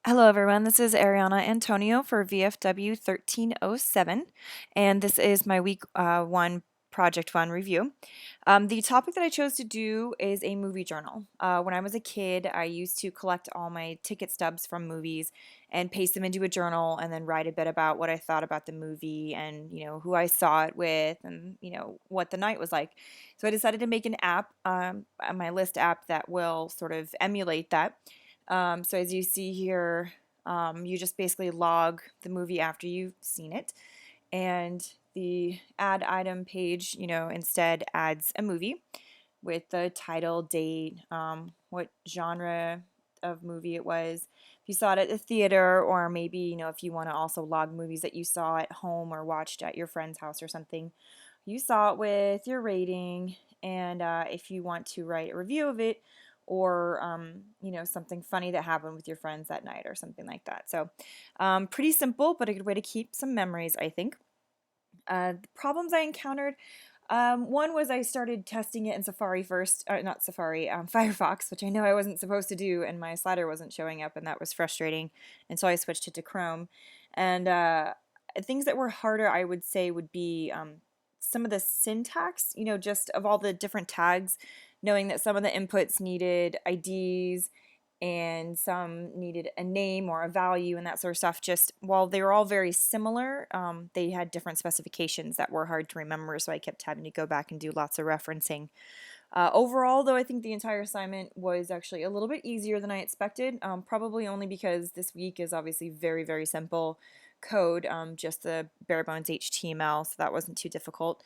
Hello, everyone. This is Ariana Antonio for VFW 1307, and this is my week one Project Fun review. The topic that I chose to do is a movie journal. When I was a kid, I used to collect all my ticket stubs from movies and paste them into a journal and then write a bit about what I thought about the movie and, who I saw it with and, what the night was like. So I decided to make an app, my list app that will sort of emulate that. So as you see here, you just basically log the movie after you've seen it, and the add item page, instead adds a movie with the title, date, what genre of movie it was, if you saw it at the theater, or maybe, if you want to also log movies that you saw at home or watched at your friend's house or something, you saw it with your rating, and if you want to write a review of it, or something funny that happened with your friends that night or something like that. So pretty simple, but a good way to keep some memories, I think. The problems I encountered, one was I started testing it in Safari first, not Safari, Firefox, which I know I wasn't supposed to do, and my slider wasn't showing up, and that was frustrating, and so I switched it to Chrome. And things that were harder, I would say, would be some of the syntax, just of all the different tags, knowing that some of the inputs needed IDs and some needed a name or a value and that sort of stuff. Just while they were all very similar, they had different specifications that were hard to remember, so I kept having to go back and do lots of referencing. Overall, though, I think the entire assignment was actually a little bit easier than I expected, probably only because this week is obviously very, very simple code, just the bare bones HTML, so that wasn't too difficult.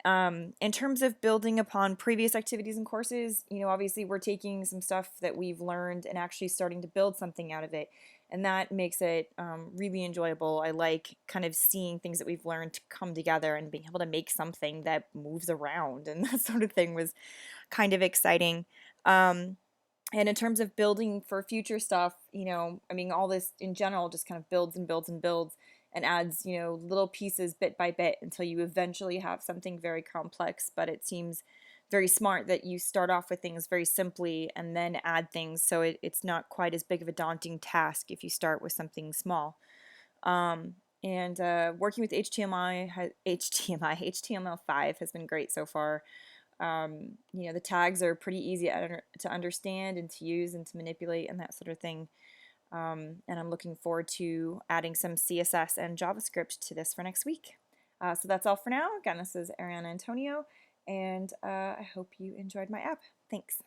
In terms of building upon previous activities and courses, obviously we're taking some stuff that we've learned and actually starting to build something out of it. And that makes it really enjoyable. I like kind of seeing things that we've learned to come together and being able to make something that moves around, and that sort of thing was kind of exciting. And in terms of building for future stuff, I mean, all this in general just kind of builds and builds and builds and adds, little pieces bit by bit until you eventually have something very complex. But it seems very smart that you start off with things very simply and then add things, so it's not quite as big of a daunting task if you start with something small. And working with HTML5 has been great so far. The tags are pretty easy to understand and to use and to manipulate and that sort of thing. And I'm looking forward to adding some CSS and JavaScript to this for next week. So that's all for now. Again, this is Ariana Antonio, and I hope you enjoyed my app. Thanks.